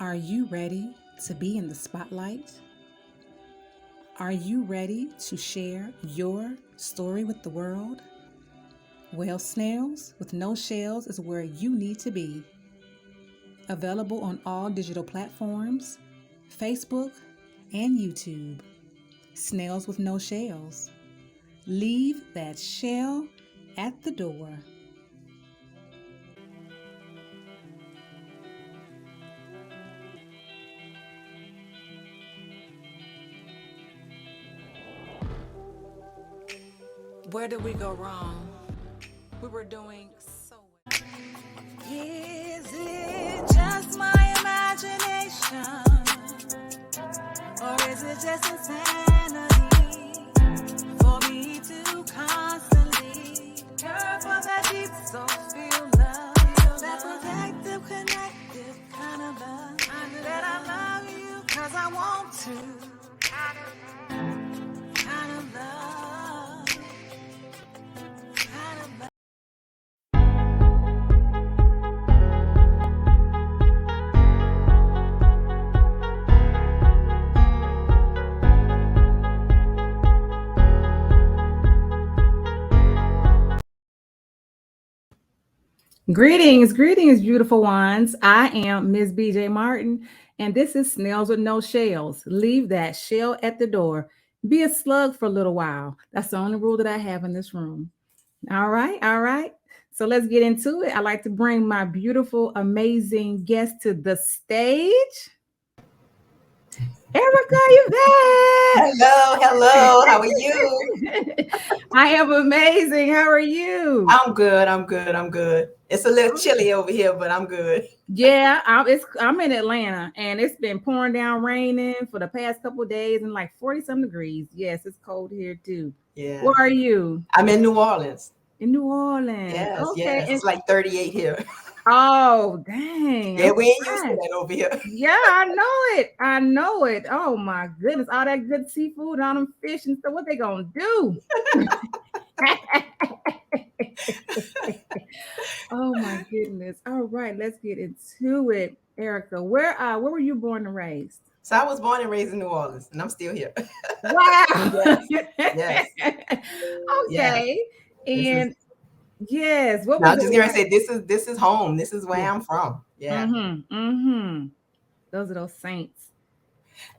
Are you ready to be in the spotlight? Are you ready to share your story with the world? Well, Snails with no shells is where you need to be. Available on all digital platforms, Facebook, and YouTube. Snails with no shells. Leave that shell at the door. Where did we go wrong? We were doing so well. Is it just my imagination? Or is it just insanity for me to constantly care for that deep soul feel love? That protective, connective kind of love. That I love you cause I want to. Kind of love. Kind of love. Greetings, beautiful ones. I am Ms. BJ Martin, and this is Snails with No Shells. Leave that shell at the door. Be a slug for a little while. That's the only rule that I have in this room. All right. So let's get into it. I'd like to bring my beautiful, amazing guest to the stage. Erica Yvette. Hello. How are you? I am amazing. How are you? I'm good. It's a little chilly over here, but I'm good. Yeah, I'm in Atlanta, and it's been pouring down, raining for the past couple of days, and like 40-some degrees. Yes, it's cold here too. Yeah. Where are you? I'm in New Orleans. In New Orleans. Yes, okay. yes. It's like 38 here. Oh, dang. Yeah, we ain't used to that over here. Yeah, I know it. Oh my goodness. All that good seafood, all them fish and stuff. What they gonna do? Oh my goodness. All right, let's get into it. Erica, where were you born and raised? So I was born and raised in New Orleans, and I'm still here. Wow. Yes. Okay. Yeah. Yes. What was I was was just gonna say this is home. This is where I'm from. Yeah. Those are those Saints.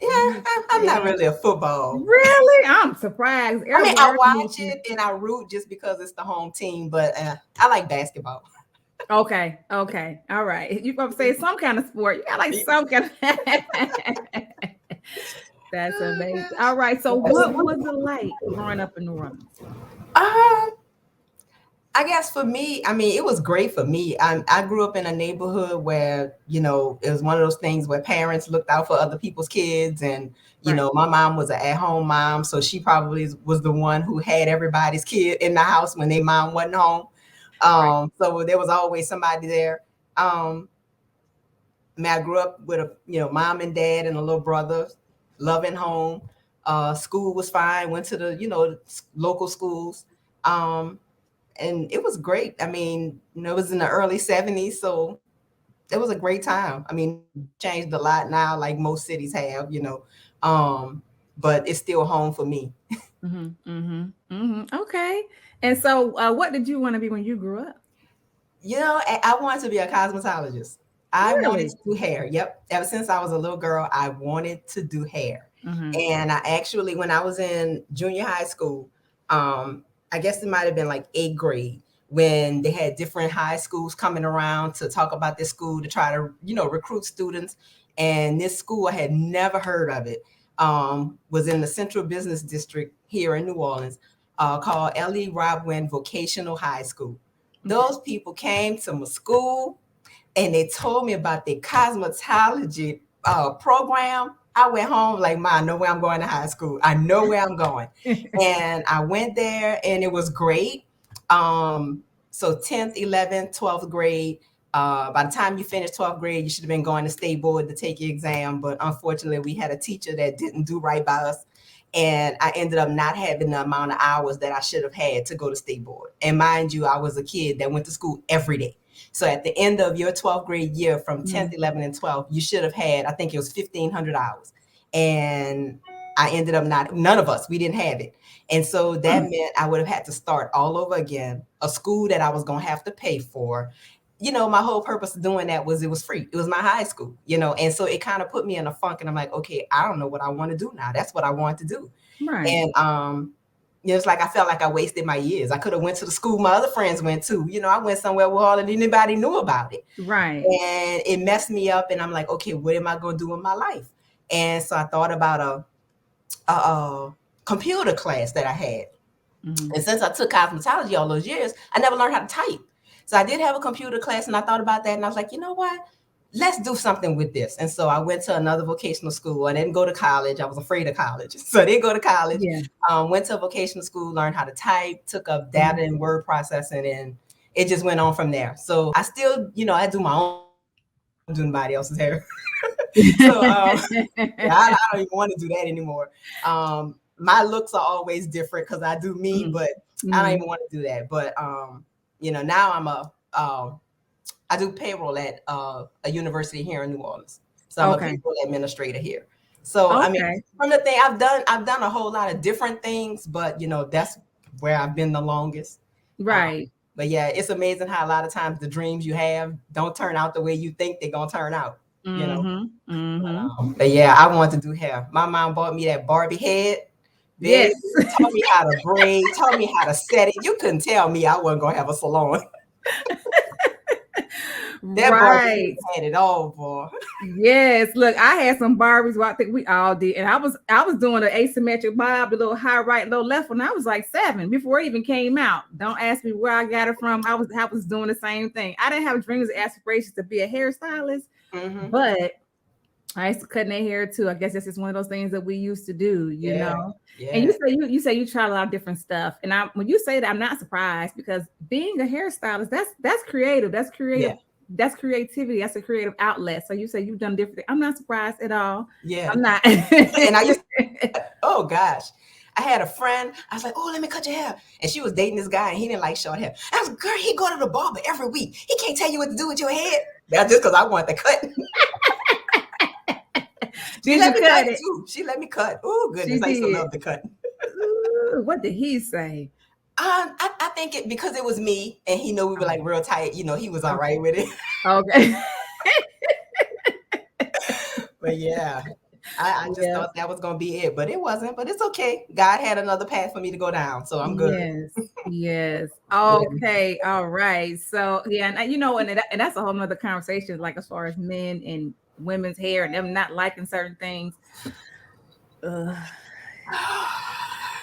Yeah, I'm not really a football. Really? I'm surprised. I mean, I watch it and I root just because it's the home team, but I like basketball. Okay. All right. You probably say some kind of sport. You got like some kind of That's amazing. All right. So what was it like growing up in New Orleans? I guess for me, I mean, it was great for me. I grew up in a neighborhood where, it was one of those things where parents looked out for other people's kids. And, my mom was an at-home mom. So she probably was the one who had everybody's kid in the house when their mom wasn't home. So there was always somebody there. I grew up with a, mom and dad and a little brother, loving home. School was fine, went to the, local schools. And it was great. I mean, it was in the early 70s, so it was a great time. I mean, changed a lot now, like most cities have, but it's still home for me. Okay. And so what did you want to be when you grew up? I wanted to be a cosmetologist. I wanted to do hair. Yep. Ever since I was a little girl, I wanted to do hair. And I actually, when I was in junior high school, I guess it might have been like 8th grade when they had different high schools coming around to talk about this school to try to, recruit students. And this school, I had never heard of it, was in the Central Business District here in New Orleans, called L.E. Robwin Vocational High School. Those people came to my school and they told me about their cosmetology program. I went home like, Ma, I know where I'm going to high school. I know where I'm going. And I went there and it was great. So 10th, 11th, 12th grade, by the time you finished 12th grade, you should have been going to state board to take your exam. But unfortunately, we had a teacher that didn't do right by us. And I ended up not having the amount of hours that I should have had to go to state board. And mind you, I was a kid that went to school every day. So at the end of your 12th grade year, from 10th, 11th, and 12th, you should have had, I think it was 1,500 hours. And I ended up none of us, we didn't have it. And so that meant I would have had to start all over again, a school that I was going to have to pay for. My whole purpose of doing that was it was free. It was my high school, and so it kind of put me in a funk, and I'm like, okay, I don't know what I want to do now. That's what I want to do. Right. And it's like I felt like I wasted my years. I could have went to the school my other friends went to. I went somewhere where hardly anybody knew about it. Right. And it messed me up. And I'm like, okay, what am I going to do in my life? And so I thought about a computer class that I had. And since I took cosmetology all those years, I never learned how to type. So I did have a computer class, and I thought about that, and I was like, you know what? Let's do something with this. And so I went to another vocational school. I didn't go to college. I was afraid of college. So I didn't go to college. Yeah. Went to a vocational school, learned how to type, took up data and word processing, and it just went on from there. So I still, I do my own, do nobody else's hair. So I don't even want to do that anymore. My looks are always different because I do me, but I don't even want to do that. But now I do payroll at a university here in New Orleans. So I'm a payroll administrator here. So I mean, from the thing I've done a whole lot of different things, but that's where I've been the longest. Right. But yeah, it's amazing how a lot of times the dreams you have don't turn out the way you think they're gonna turn out. But yeah, I wanted to do hair. My mom bought me that Barbie head. Yes. Taught me how to braid, taught me how to set it. You couldn't tell me I wasn't gonna have a salon. That Barbie had it all, boy. Yes, look, I had some Barbies. Well, I think we all did, and I was doing an asymmetric bob, the little high right, low left when I was like 7 before it even came out. Don't ask me where I got it from. I was doing the same thing. I didn't have dreams or aspirations to be a hairstylist, but I used to cut their hair too. I guess that's just one of those things that we used to do, you know. Yeah. And you say you tried a lot of different stuff, and when you say that, I'm not surprised because being a hairstylist, that's creative. That's creative. Yeah. That's creativity. That's a creative outlet. So you say you've done different things. I'm not surprised at all. Yeah, I'm not. And I used oh gosh. I had a friend. I was like, oh, let me cut your hair. And she was dating this guy, and he didn't like short hair. I was like, girl, he go to the barber every week. He can't tell you what to do with your head. That's just because I want the cut. She let me cut it too. She let me cut. Oh, goodness. I used to love the cut. What did he say? I think it because it was me and he knew we were like real tight, he was all right with it. Okay. But yeah, I just thought that was gonna be it, but it wasn't. But it's okay. God had another path for me to go down, so I'm good. Yes. Okay. All right. So yeah, and that's a whole nother conversation, like as far as men and women's hair and them not liking certain things.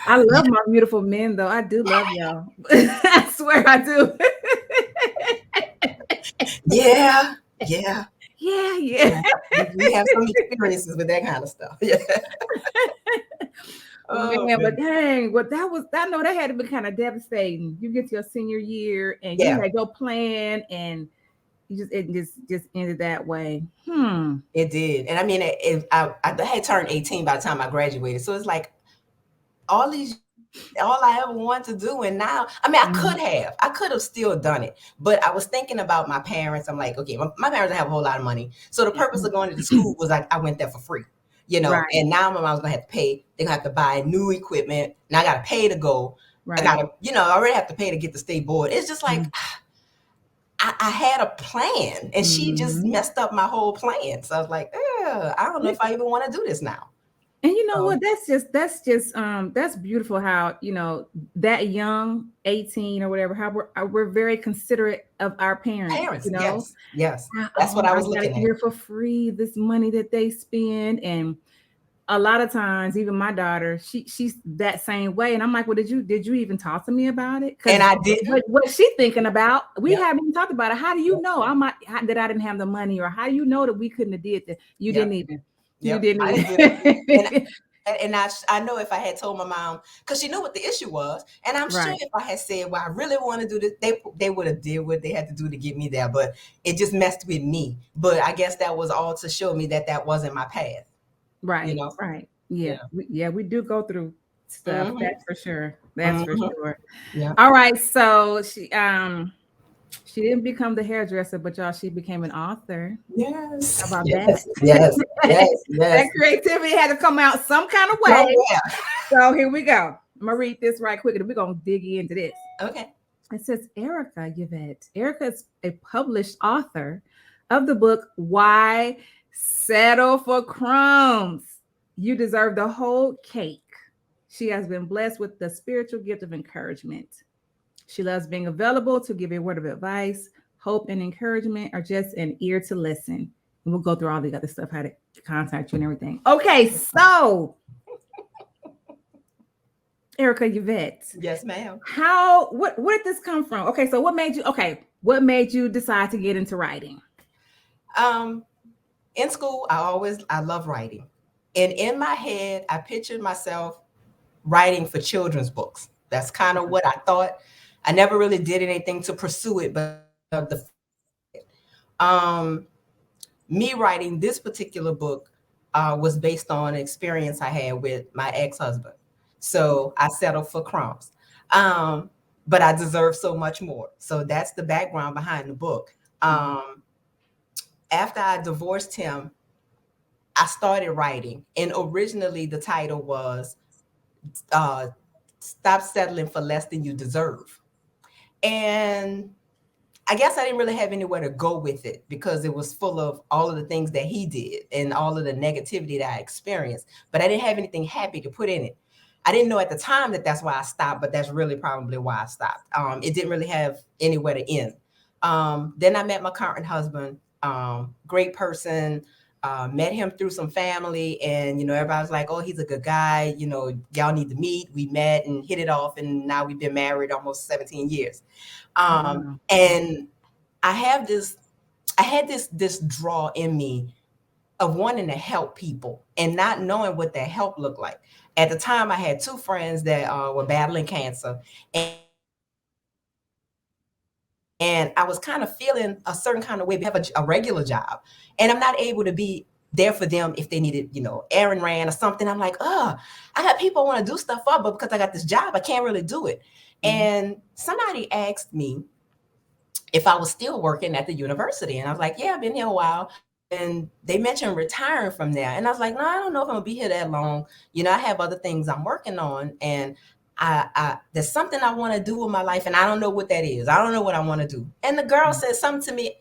I love my beautiful men, though. I do love y'all. I swear I do. Yeah. We have some experiences with that kind of stuff. Yeah. But dang, I know that had to be kind of devastating. You get to your senior year and you had to go plan, and it just ended that way. It did. And I mean, I had turned 18 by the time I graduated. So it's like all I ever wanted to do. And now, I mean, I could have still done it, but I was thinking about my parents. I'm like, okay, my parents have a whole lot of money. So the purpose of going to the school was like, I went there for free, Right. And now my mom's going to have to pay. They're going to have to buy new equipment. Now I got to pay to go. Right. I got to, I already have to pay to get the state board. It's just like, I had a plan and she just messed up my whole plan. So I was like, I don't know if I even want to do this now. And you know what? That's beautiful how, that young, 18 or whatever, how we're very considerate of our parents. Yes. That's what I was looking at. Here for free, this money that they spend. And a lot of times, even my daughter, she's that same way. And I'm like, well, did you even talk to me about it? And I did. What's she thinking about? We haven't even talked about it. How do you know that I didn't have the money, or how do you know that we couldn't have did that? You didn't even. You didn't. And I know if I had told my mom, because she knew what the issue was, and I'm sure if I had said, well, I really want to do this, they would have did what they had to do to get me there, but it just messed with me. But I guess that was all to show me that wasn't my path. Right. Right. Yeah. We do go through stuff. That's for sure. That's for sure. Yeah. All right. So She didn't become the hairdresser, but y'all, she became an author. Yes. How about Yes. that? Yes. Yes. Yes. That creativity had to come out some kind of way. Somewhere. So here we go. I'm gonna read this right quick, and we're gonna dig into this. Okay. It says Erica Yvette. Erica is a published author of the book Why Settle for Crumbs? You Deserve the Whole Cake. She has been blessed with the spiritual gift of encouragement. She loves being available to give a word of advice, hope, and encouragement, or just an ear to listen. And we'll go through all the other stuff, how to contact you and everything. Okay, so Erica Yvette. Yes, ma'am. What did this come from? Okay, so what made you decide to get into writing? In school, I love writing. And in my head, I pictured myself writing for children's books. That's kind of what I thought. I never really did anything to pursue it, but me writing this particular book was based on an experience I had with my ex-husband. So I settled for crumbs. But I deserve so much more. So that's the background behind the book. After I divorced him, I started writing. And originally the title was Stop Settling for Less Than You Deserve. And I guess I didn't really have anywhere to go with it because it was full of all of the things that he did and all of the negativity that I experienced. But I didn't have anything happy to put in it. I didn't know at the time that that's why I stopped, but that's really probably why I stopped. It didn't really have anywhere to end. Then I met my current husband, great person. Met him through some family, and everybody was like, "Oh, he's a good guy. Y'all need to meet." We met and hit it off, and now we've been married almost 17 years. And I had this draw in me of wanting to help people and not knowing what that help looked like. At the time, I had two friends that were battling cancer, and I was kind of feeling a certain kind of way. We have a regular job, and I'm not able to be there for them if they needed, errand ran or something. I'm like, I got people I want to do stuff for, but because I got this job, I can't really do it. And somebody asked me if I was still working at the university, and I was like, yeah, I've been here a while. And they mentioned retiring from there, and I was like, no, I don't know if I'm gonna be here that long. I have other things I'm working on, and there's something I want to do with my life, and I don't know what that is. I don't know what I want to do. And the girl said something to me,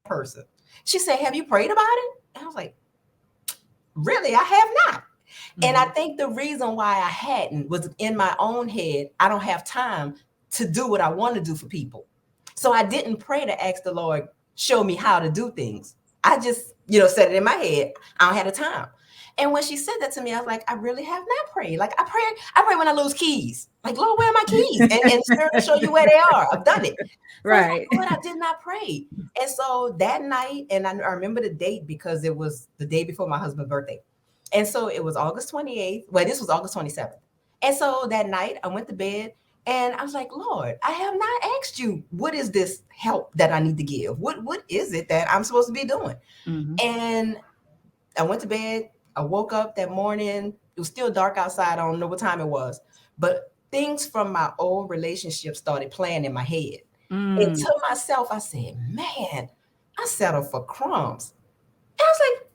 person. She said, have you prayed about it? And I was like, really? I have not. And I think the reason why I hadn't was in my own head, I don't have time to do what I want to do for people. So I didn't pray to ask the Lord, show me how to do things. I just, said it in my head. I don't have the time. And when she said that to me, I was like, I really have not prayed. Like I pray when I lose keys. Like, Lord, where are my keys? And Spirit show you where they are. I've done it. Right. But I did not pray. And so that night, and I remember the date because it was the day before my husband's birthday. And so it was August 28th. Well, this was August 27th. And so that night I went to bed and I was like, Lord, I have not asked you, what is this help that I need to give? What is it that I'm supposed to be doing? And I went to bed. I woke up that morning. It was still dark outside. I don't know what time it was, but things from my old relationship started playing in my head. And to myself, I said, man, I settled for crumbs. And I was like,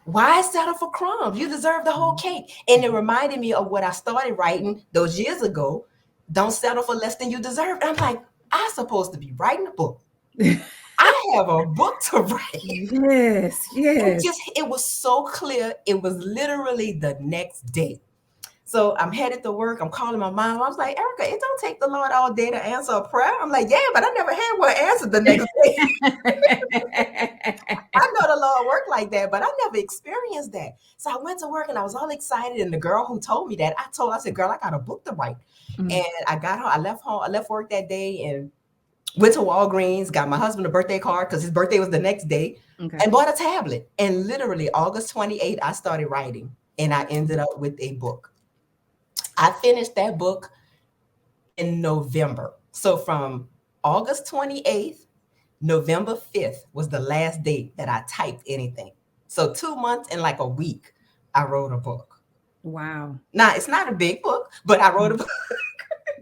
why settle for crumbs? You deserve the whole cake. And it reminded me of what I started writing those years ago. Don't settle for less than you deserve. And I'm like, I'm supposed to be writing a book. I have a book to write. Yes. It was so clear. It was literally the next day. So I'm headed to work. I'm calling my mom. I was like, Erica, it don't take the Lord all day to answer a prayer. I'm like, yeah, but I never had one answered the next day. I know the Lord worked like that, but I never experienced that. So I went to work and I was all excited. And the girl who told me that, I said, girl, I got a book to write. And I got home. I left work that day and went to Walgreens, got my husband a birthday card because his birthday was the next day, and bought a tablet. And literally August 28th, I started writing and I ended up with a book. I finished that book in November. So from August 28th, November 5th was the last date that I typed anything. So 2 months and like a week, I wrote a book. Wow. Now, it's not a big book, but I wrote a book.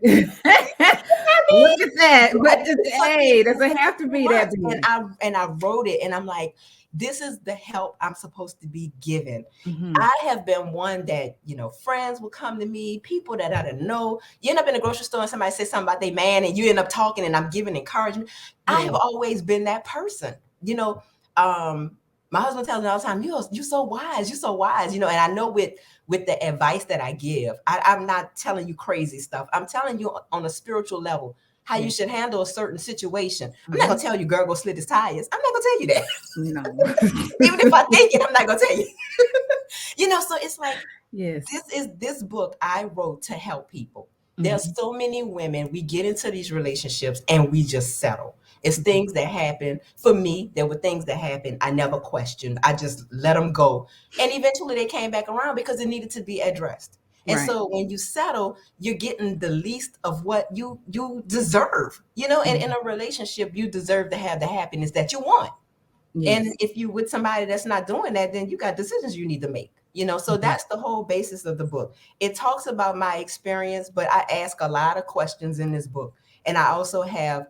Look at that. But hey, does it have to be that big? And I wrote it, and I'm like, this is the help I'm supposed to be given. Mm-hmm. I have been one that, friends will come to me, people that I don't know. You end up in a grocery store and somebody says something about their man, and you end up talking, and I'm giving encouragement. Yeah. I have always been that person. My husband tells me all the time, you're so wise, you're so wise, and I know with the advice that I give, I'm not telling you crazy stuff. I'm telling you on a spiritual level how you should handle a certain situation. I'm not gonna tell you, girl, go slit his tires. I'm not gonna tell you that. No. Even if I think it, I'm not gonna tell you. So it's like, yes, this book I wrote to help people. There's so many women, we get into these relationships and we just settle. It's things that happen. For me, there were things that happened I never questioned. I just let them go. And eventually they came back around because it needed to be addressed. And so when you settle, you're getting the least of what you deserve. And in a relationship, you deserve to have the happiness that you want. Yes. And if you with somebody that's not doing that, then you got decisions you need to make. So that's the whole basis of the book. It talks about my experience, but I ask a lot of questions in this book. And I also have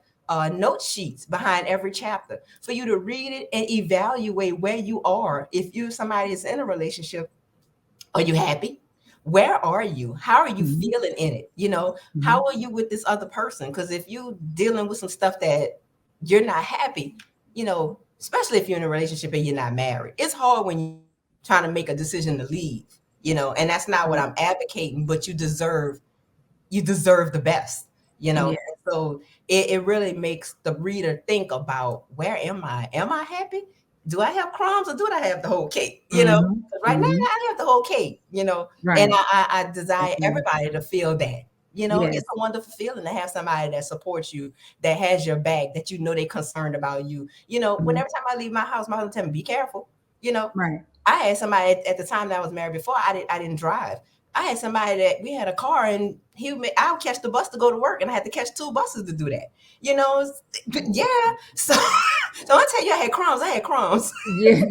note sheets behind every chapter for you to read it and evaluate where you are. If somebody is in a relationship, are you happy? Where are you? How are you feeling in it? How are you with this other person? Because if you dealing with some stuff that you're not happy, especially if you're in a relationship and you're not married, it's hard when you're trying to make a decision to leave, and that's not what I'm advocating, but you deserve the best, Yeah. So it really makes the reader think about, where am I? Am I happy? Do I have crumbs, or do I have the whole cake? Right now I have the whole cake, Right. And I desire everybody to feel that. It's a wonderful feeling to have somebody that supports you, that has your back, that they're concerned about you. Whenever time I leave my house, my husband tell me, be careful. Right. I had somebody at the time that I was married before, I didn't drive. I had somebody that we had a car, and I'll catch the bus to go to work, and I had to catch 2 buses to do that. Yeah. So I tell you, I had crumbs. Yeah.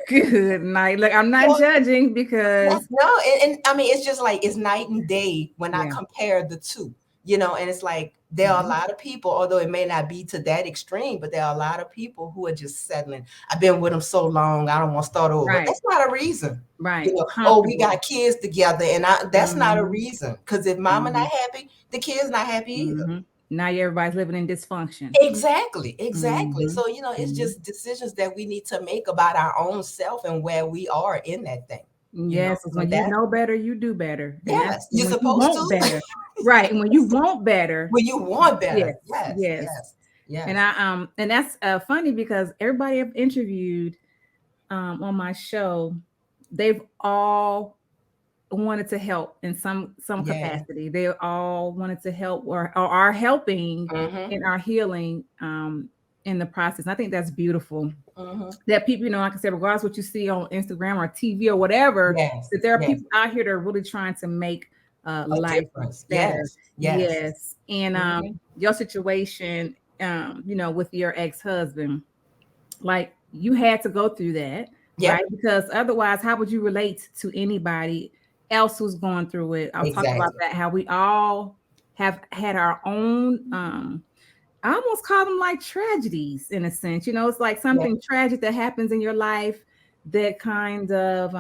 Good night. Look, I'm not judging because no, and I mean, it's just like, it's night and day when I compare the two. And it's like, there are a lot of people, although it may not be to that extreme, but there are a lot of people who are just settling. I've been with them so long, I don't want to start over. Right. That's not a reason. Right. We got kids together, and that's not a reason. Because if mama not happy, the kids not happy either. Now everybody's living in dysfunction. Exactly. So, it's just decisions that we need to make about our own self and where we are in that thing. Yes, when you know better, you do better. Yes, you're supposed to. Better. Right. And when you want better. When you want better. Yes. And that's funny, because everybody I've interviewed on my show, they've all wanted to help in some capacity. They all wanted to help or are helping in our healing in the process. And I think that's beautiful. That people, like I said, regardless of what you see on Instagram or TV or whatever, that there are people out here that are really trying to make life better. Yes. And your situation, with your ex-husband, like, you had to go through that, right? Because otherwise, how would you relate to anybody else who's going through it? I'll talk about that, how we all have had our own I almost call them like tragedies, in a sense. It's like something tragic that happens in your life that kind of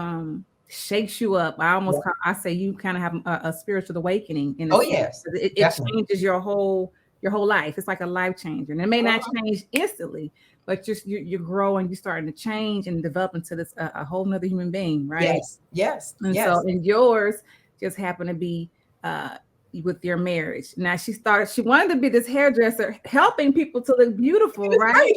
shakes you up. I say you kind of have a spiritual awakening in a sense. Yes. It changes your whole life. It's like a life changer. And it may not change instantly, but just you grow and you're starting to change and develop into this a whole nother human being, right? Yes. So, and yours just happened to be with your marriage. Now she wanted to be this hairdresser, helping people to look beautiful, right?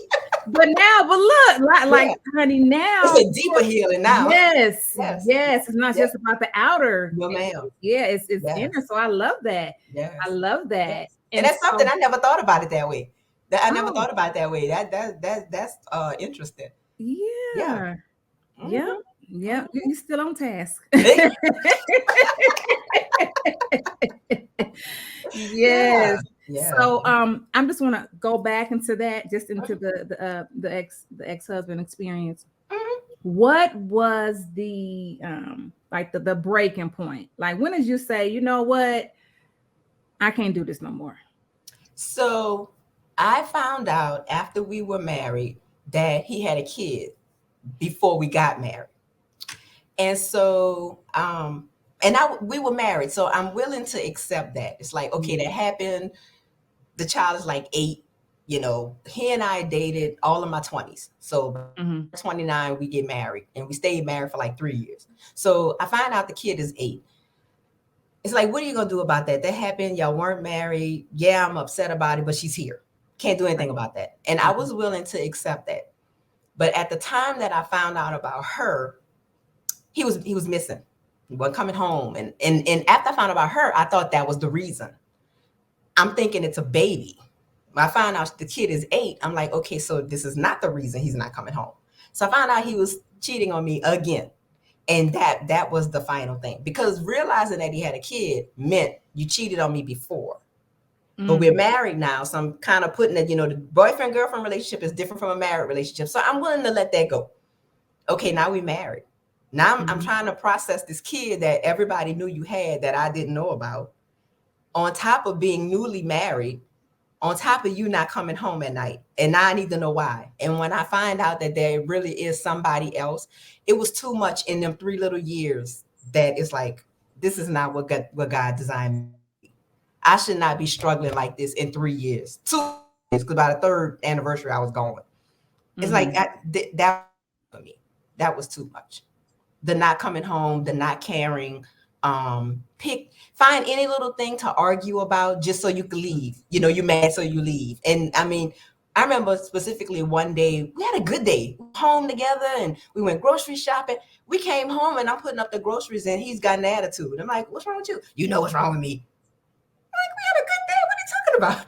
but look, like honey, now it's a deeper healing now. Yes. It's not just about the outer. No, ma'am. It's inner. So I love that. I love that. And that's something I never thought about it that way. I never thought about it that way. That's interesting. Yeah. You're still on task. Yes. So I'm just want to go back into that, just into the ex-husband experience. What was the like the breaking point? Like, when did you say, you know what, I can't do this no more. So I found out after we were married that he had a kid before we got married. And so, we were married. So I'm willing to accept that. It's like, okay, that happened. The child is like 8. He and I dated all of my 20s. So Mm-hmm. 29, we get married, and we stayed married for like 3 years. So I find out the kid is 8. It's like, what are you going to do about that? That happened. Y'all weren't married. Yeah, I'm upset about it, but she's here. Can't do anything about that. And I was willing to accept that. But at the time that I found out about her, he was missing. He wasn't coming home. And after I found out about her, I thought that was the reason. I'm thinking it's a baby. When I found out the kid is 8, I'm like, okay, so this is not the reason he's not coming home. So I found out he was cheating on me again. And that was the final thing. Because realizing that he had a kid meant you cheated on me before. But we're married now. So I'm kind of putting that, the boyfriend-girlfriend relationship is different from a married relationship. So I'm willing to let that go. Okay, now we're married. Now I'm trying to process this kid that everybody knew you had that I didn't know about. On top of being newly married, on top of you not coming home at night. And now I need to know why. And when I find out that there really is somebody else, it was too much in them 3 little years that it's like, this is not what God designed me. I should not be struggling like this in 3 years. 2 years, because by the 3rd anniversary, I was going. It's like that for me. That was too much. The not coming home, the not caring, find any little thing to argue about just so you can leave. You're mad, so you leave. And I mean, I remember specifically one day, we had a good day, home together, and we went grocery shopping. We came home and I'm putting up the groceries and he's got an attitude. I'm like, what's wrong with you? You know what's wrong with me. I'm like, we had a good day. What are you talking about?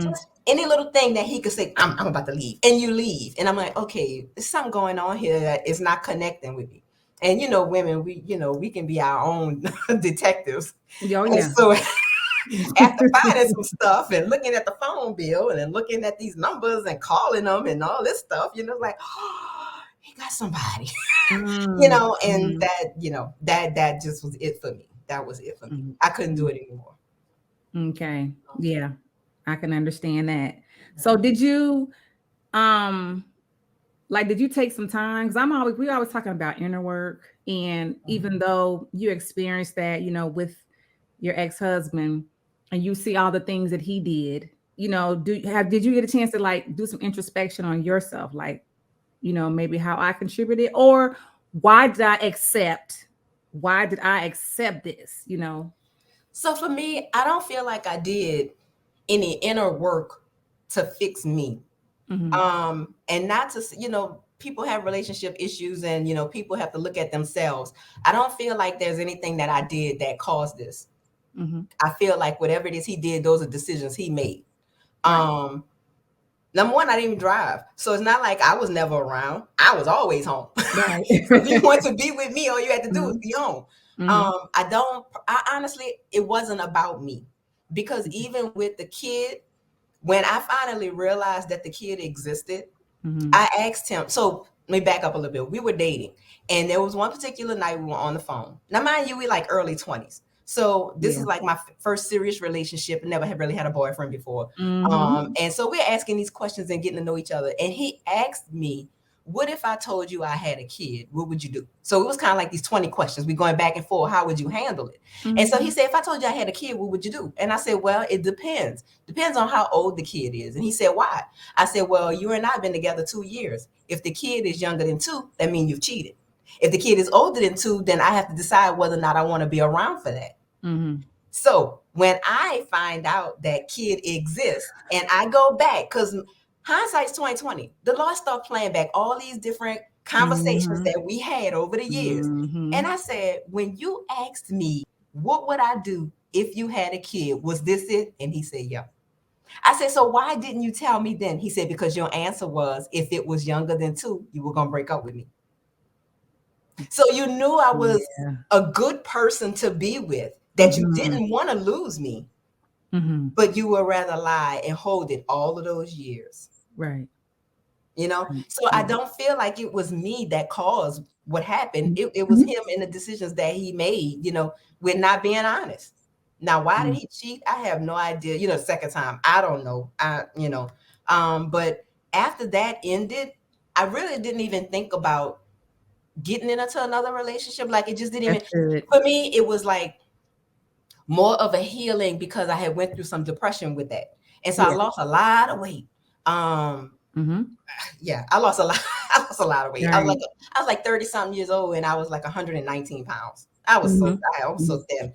Just any little thing that he could say, I'm about to leave. And you leave. And I'm like, okay, there's something going on here that is not connecting with me. And women, we can be our own detectives. Oh, yeah. And so after finding some stuff and looking at the phone bill and then looking at these numbers and calling them and all this stuff, like, oh, he got somebody, and that just was it for me. That was it for me. I couldn't do it anymore. Okay. Yeah, I can understand that. So did you, did you take some time? Because we always talking about inner work. And even though you experienced that, with your ex-husband and you see all the things that he did, did you get a chance to do some introspection on yourself? Maybe how I contributed, or why did I accept this, So for me, I don't feel like I did any inner work to fix me. And not to, people have relationship issues and, people have to look at themselves. I don't feel like there's anything that I did that caused this. I feel like whatever it is he did, those are decisions he made. Right. Number one, I didn't even drive. So it's not like I was never around. I was always home. Right. If you want to be with me, all you had to do was be home. I honestly, it wasn't about me. Because even with the kid, when I finally realized that the kid existed, I asked him. So let me back up a little bit. We were dating. And there was one particular night we were on the phone. Now, mind you, we like early 20s. So this is like my first serious relationship. Never had really had a boyfriend before. And so we're asking these questions and getting to know each other. And he asked me, what if I told you I had a kid? What would you do? So it was kind of like these 20 questions. We're going back and forth. How would you handle it? And so he said, if I told you I had a kid, what would you do? And I said, well, it depends. Depends on how old the kid is. And he said, why? I said, well, you and I have been together 2 years. If the kid is younger than 2, that means you've cheated. If the kid is older than 2, then I have to decide whether or not I want to be around for that. So when I find out that kid exists and I go back, because hindsight's 2020, the Lord started playing back all these different conversations that we had over the years. And I said, when you asked me, what would I do if you had a kid? Was this it? And he said, yeah. I said, so why didn't you tell me then? He said, because your answer was, if it was younger than 2, you were going to break up with me. So you knew I was a good person to be with, that you didn't want to lose me, but you would rather lie and hold it all of those years. Right. So I don't feel like it was me that caused what happened. It was him and the decisions that he made, with not being honest. Now, why did he cheat? I have no idea. The second time, I don't know. But after that ended, I really didn't even think about getting into another relationship. Like, it just didn't even, That's good. for me, it was like more of a healing because I had went through some depression with that. And so I lost a lot of weight. Yeah, I lost a lot. I lost a lot of weight. Right. I was like 30 something years old, and I was like 119 pounds. I was so thin.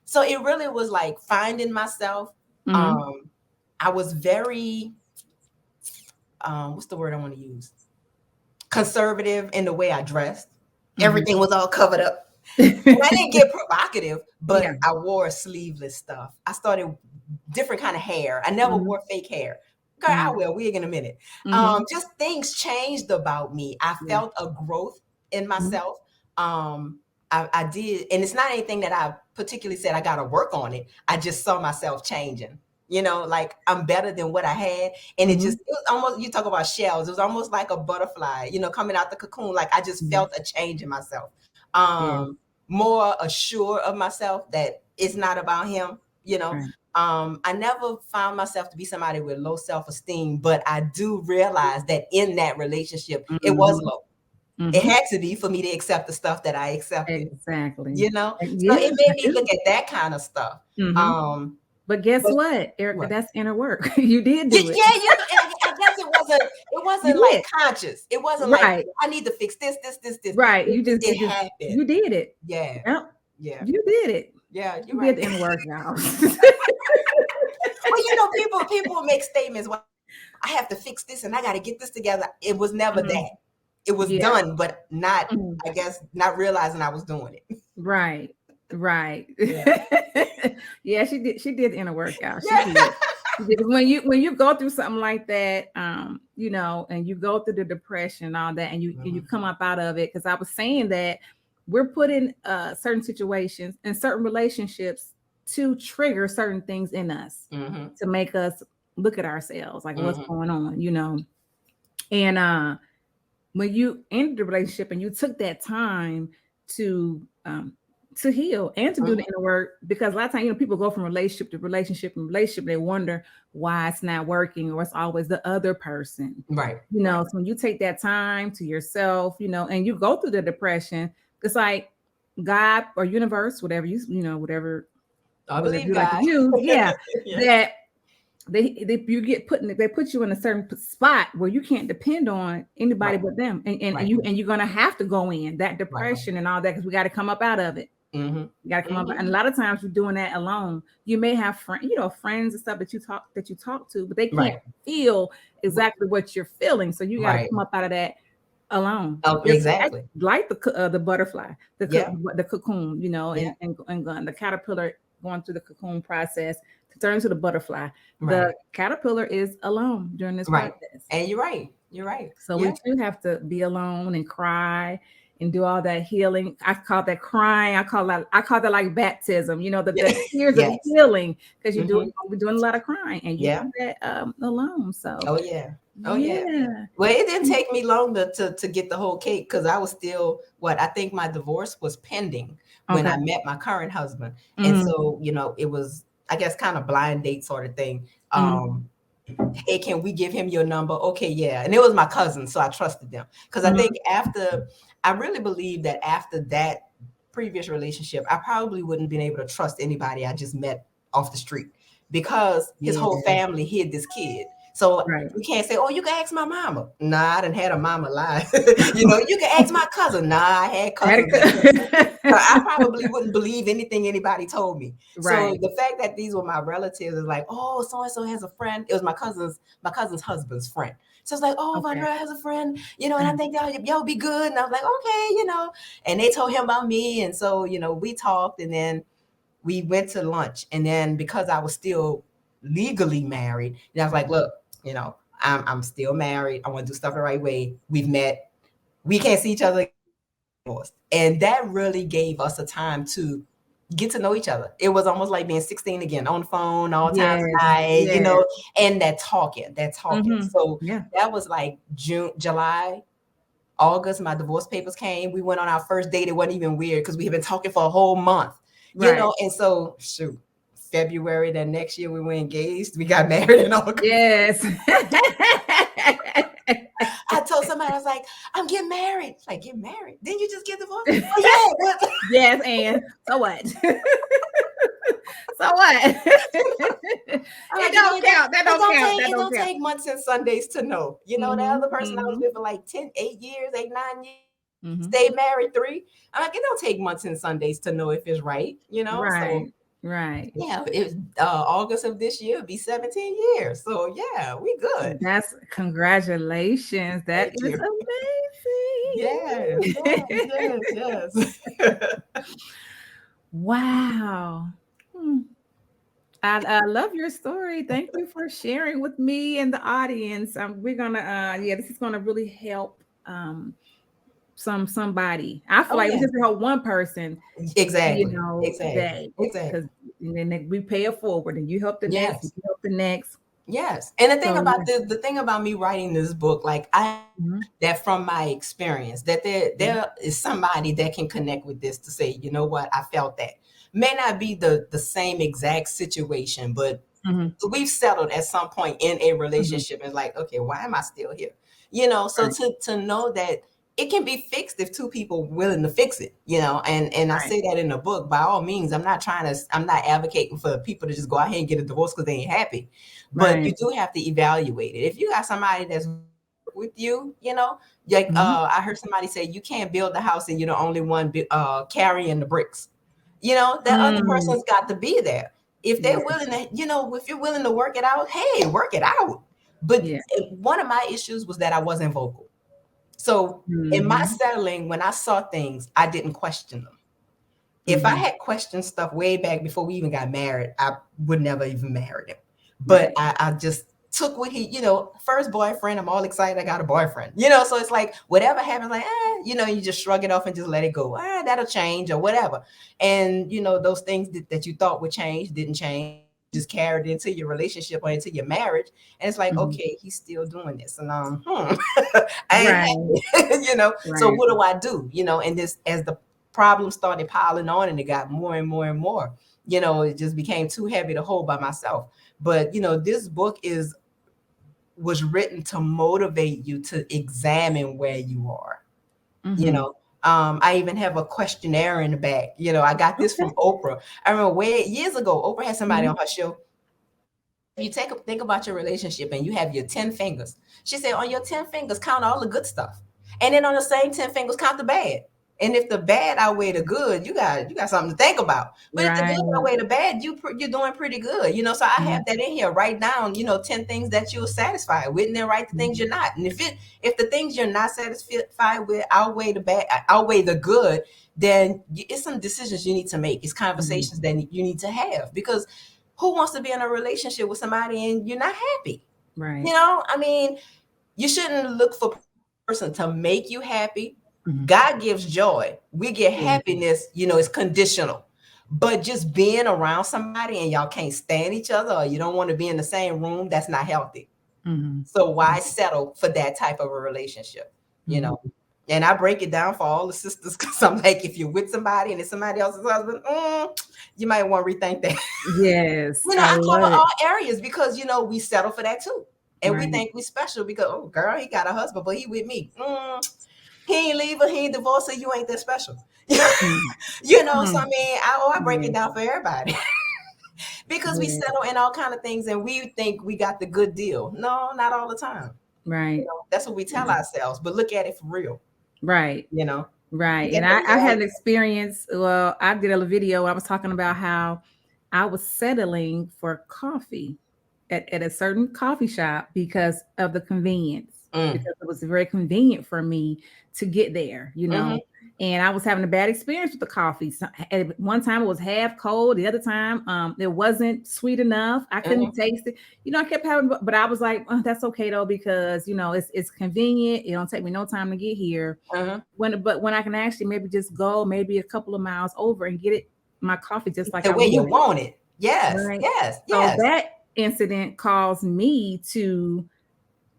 So it really was like finding myself. I was very, what's the word I want to use? Conservative in the way I dressed. Everything was all covered up. And I didn't get provocative, but I wore sleeveless stuff. I started different kind of hair. I never wore fake hair. Girl, I will wig in a minute. Just things changed about me. I felt a growth in myself. I did, and it's not anything that I particularly said I got to work on it. I just saw myself changing. Like I'm better than what I had, and it was almost, you talk about shells. It was almost like a butterfly, coming out the cocoon. Like I just felt a change in myself. More assured of myself that it's not about him. I never found myself to be somebody with low self-esteem, but I do realize that in that relationship, it was low. It had to be for me to accept the stuff that I accepted. Exactly. So it made me look at that kind of stuff. But guess what, Erica? What? That's inner work. You did do it. Yeah, I guess it wasn't like conscious. It wasn't like I need to fix this. Right. It happened. You did it. Yeah. Yep. Yeah. You did it. Yeah, you did the inner work now. Well, people make statements. Well, I have to fix this and I got to get this together. It was never that. It was done, but not. I guess not realizing I was doing it. Right. Yeah, she did. She did inner workout. She did. When you go through something like that, and you go through the depression and all that, and you come up out of it. Because I was saying that we're put in certain situations and certain relationships to trigger certain things in us to make us look at ourselves, like what's going on, And when you ended the relationship and you took that time to heal and to do the inner work, because a lot of times, people go from relationship to relationship and relationship. They wonder why it's not working, or it's always the other person. Right. So when you take that time to yourself, and you go through the depression, it's like God or universe, whatever whatever. I believe God. Like you, that they put you in a certain spot where you can't depend on anybody but them, and you're gonna have to go in that depression and all that, because we got to come up out of it. You got to come up, and a lot of times you're doing that alone. You may have friends and stuff that you talk to, but they can't feel exactly what you're feeling. So you got to come up out of that alone. Oh, exactly. Like the butterfly, the cocoon, and the caterpillar going through the cocoon process to turn to the butterfly. The caterpillar is alone during this process. And you're right. So we do have to be alone and cry and do all that healing. I call that crying. I call that like baptism, the tears of healing, because we're doing a lot of crying, and you do that alone. So Well, it didn't take me long to get the whole cake, because I was still I think my divorce was pending when I met my current husband. And so, it was, I guess, kind of blind date sort of thing. Hey, can we give him your number? Okay, yeah. And it was my cousin, so I trusted them. Because I think I really believe that after that previous relationship, I probably wouldn't have been able to trust anybody I just met off the street, because his whole family hid this kid. So you can't say, oh, you can ask my mama. Nah, I done had a mama lie. You can ask my cousin. Nah, I had cousins. So I probably wouldn't believe anything anybody told me. So the fact that these were my relatives is like, oh, so-and-so has a friend. It was my cousin's husband's friend. So it's like, oh, Vandra has a friend, and I think y'all be good. And I was like, okay, and they told him about me. And so, we talked, and then we went to lunch. And then because I was still legally married, and I was like, look, I'm still married. I want to do stuff the right way. We've met. We can't see each other. And that really gave us a time to get to know each other. It was almost like being 16 again, on the phone all times of night, and that talking. So that was like June, July, August. My divorce papers came. We went on our first date. It wasn't even weird, because we had been talking for a whole month, and so shoot. February that next year we were engaged. We got married in August. Yes. I told somebody, I was like, I'm getting married. Like, get married? Then you just get divorced? Oh, yeah. Yes, and so what? So what? It don't count. That don't count. That It don't take months and Sundays to know. You know, the other person I was with for like 8 years, 8, 9 years, stayed married 3. I'm like, it don't take months and Sundays to know if it's right, you know? Right. So, right. Yeah, it's August of this year, it'll be 17 years. So yeah, we good. That's congratulations. That Thank is you. amazing. Yes. Wow. I love your story. Thank you for sharing with me and the audience. We're gonna this is gonna really help somebody. I feel like we just help one person. Exactly. You know, exactly. Because then we pay it forward, and you help the next, you help the next. Yes. And the thing about the thing about me writing this book, like that from my experience, that there is somebody that can connect with this to say, you know what, I felt that. May not be the same exact situation, but we've settled at some point in a relationship and like, okay, why am I still here? You know, so to know that it can be fixed if 2 people willing to fix it, you know, and I say that in the book. By all means, I'm not advocating for people to just go out here and get a divorce because they ain't happy. But you do have to evaluate it. If you got somebody that's with you, you know, like I heard somebody say you can't build the house and you're the only one carrying the bricks. You know, that other person's got to be there. If they're willing to, you know, if you're willing to work it out, hey, work it out. But one of my issues was that I wasn't vocal. So in my settling, when I saw things, I didn't question them. If I had questioned stuff way back before we even got married, I would never even marry him. But I just took what he, you know, first boyfriend, I'm all excited I got a boyfriend, you know, so it's like whatever happens, like, you know, you just shrug it off and just let it go. That'll change or whatever. And, you know, those things that you thought would change didn't change, just carried into your relationship or into your marriage. And it's like, okay, he's still doing this. And I ain't happy, you know, so what do I do? You know, and this, as the problems started piling on and it got more and more and more, you know, it just became too heavy to hold by myself. But, you know, this book was written to motivate you to examine where you are. You know, I even have a questionnaire in the back. You know, I got this from Oprah. I remember years ago, Oprah had somebody on her show. If you think about your relationship and you have your 10 fingers, she said on your 10 fingers, count all the good stuff. And then on the same 10 fingers, count the bad. And if the bad outweigh the good, you got something to think about. But if the good outweigh the bad, you're doing pretty good. You know, so I have that in here. Write down, you know, 10 things that you're satisfied with, and then write the things you're not. And if the things you're not satisfied with outweigh the good, then it's some decisions you need to make. It's conversations that you need to have, because who wants to be in a relationship with somebody and you're not happy? Right. You know, I mean, you shouldn't look for a person to make you happy. God gives joy. We get happiness, you know, it's conditional. But just being around somebody and y'all can't stand each other, or you don't want to be in the same room, that's not healthy. So why settle for that type of a relationship? You know, and I break it down for all the sisters, because I'm like, if you're with somebody and it's somebody else's husband, you might want to rethink that. Yes. You know, I cover all areas, because, you know, we settle for that too. And we think we're special because, oh, girl, he got a husband, but he with me. He ain't leave her, he ain't divorced her, you ain't that special. You know, so I mean, I break it down for everybody. Because we settle in all kind of things and we think we got the good deal. No, not all the time. Right. You know, that's what we tell ourselves, but look at it for real. Right. You know? Right. And I had an experience. Well, I did a video. I was talking about how I was settling for coffee at a certain coffee shop because of the convenience. Because it was very convenient for me to get there, you know. And I was having a bad experience with the coffee. So at one time it was half cold. The other time it wasn't sweet enough. I couldn't taste it. You know, I kept having, but I was like, oh, that's okay though, because, you know, it's convenient. It don't take me no time to get here. But when I can actually maybe just go maybe a couple of miles over and get my coffee just like the way you want it. Yes, right? Yes. So that incident caused me to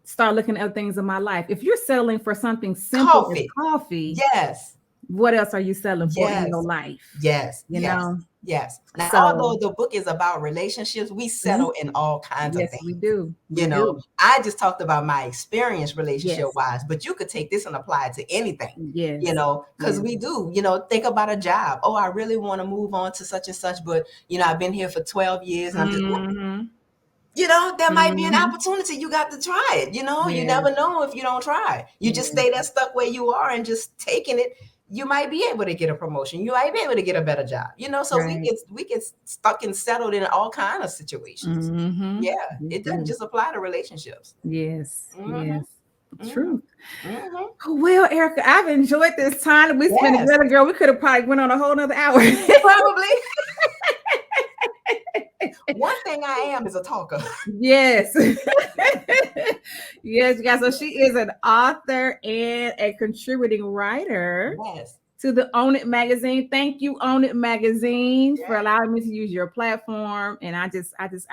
start looking at other things in my life. If you're settling for something simple as coffee, yes, what else are you selling for in your Yes. life? Yes. You Yes. know? Yes. Now, So although the book is about relationships, we settle in all kinds of yes, things. we do. We You know, do. I just talked about my experience relationship Yes. wise, but you could take this and apply it to anything, Yes. you know, because Yes. we do, think about a job. Oh, I really want to move on to such and such, but, I've been here for 12 years and I'm just, Mhm. there might be an Mhm. opportunity. You got to try it. You Yes. never know if you don't try. You just Yes. stay there stuck where you are and just taking it. You might be able to get a promotion. You might be able to get a better job. So Right. we get stuck and settled in all kind of situations. Mhm. Yeah, We it doesn't do. just apply to relationships. Yes. Mhm, Yes. mhm, Truth. mhm. Well, Erica, I've enjoyed this time we spent Yes, together, girl. We could have probably went on a whole nother hour. probably. One thing I am is a talker. Yes. Yes, guys. So she is an author and a contributing writer Yes. to the Own It magazine. Thank you, Own It magazine, for Yes. allowing me to use your platform. And I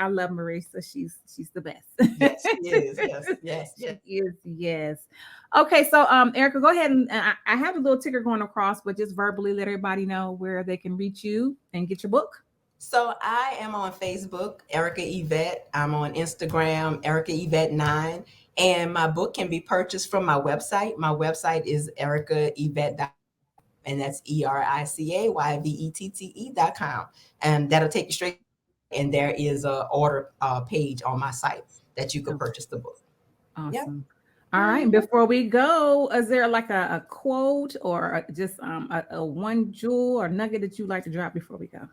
love Marisa. She's the best. Yes, she is. Yes, yes, yes. She is, yes. Okay, so Erica, go ahead and I have a little ticker going across, but just verbally let everybody know where they can reach you and get your book. So I am on Facebook, Erica Yvette. I'm on Instagram, Erica Yvette 9. And my book can be purchased from my website. My website is ericayvette.com, and that's ERICAYVETTE.com. And that'll take you straight. And there is a order page on my site that you could purchase the book. Awesome. Yep. All right. Before we go, is there like a quote or just a one jewel or nugget that you like to drop before we go?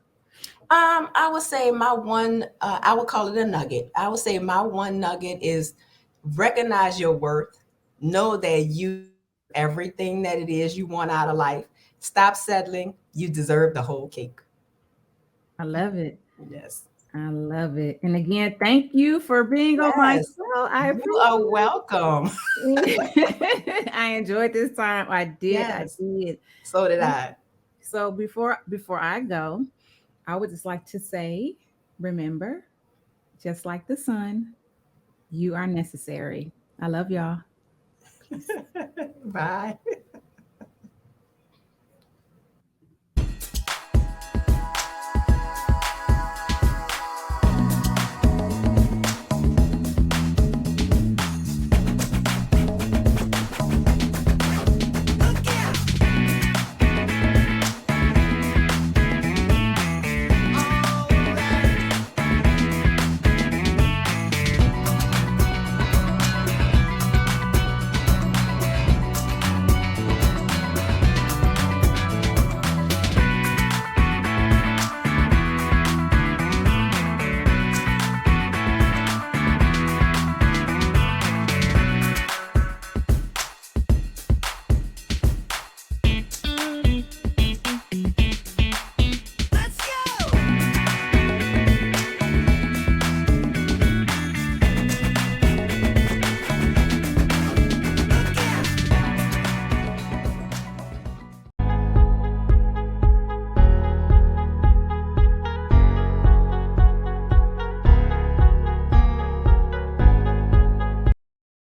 I would say my one, I would call it a nugget. I would say my one nugget is recognize your worth. Know that you everything that it is you want out of life. Stop settling. You deserve the whole cake. I love it. Yes. I love it. And again, thank you for being on my Yes. show. I You are welcome. appreciate it. I enjoyed this time. I did. Yes. I did. So did I. So before I go, I would just like to say, remember, just like the sun, you are necessary. I love y'all. Bye.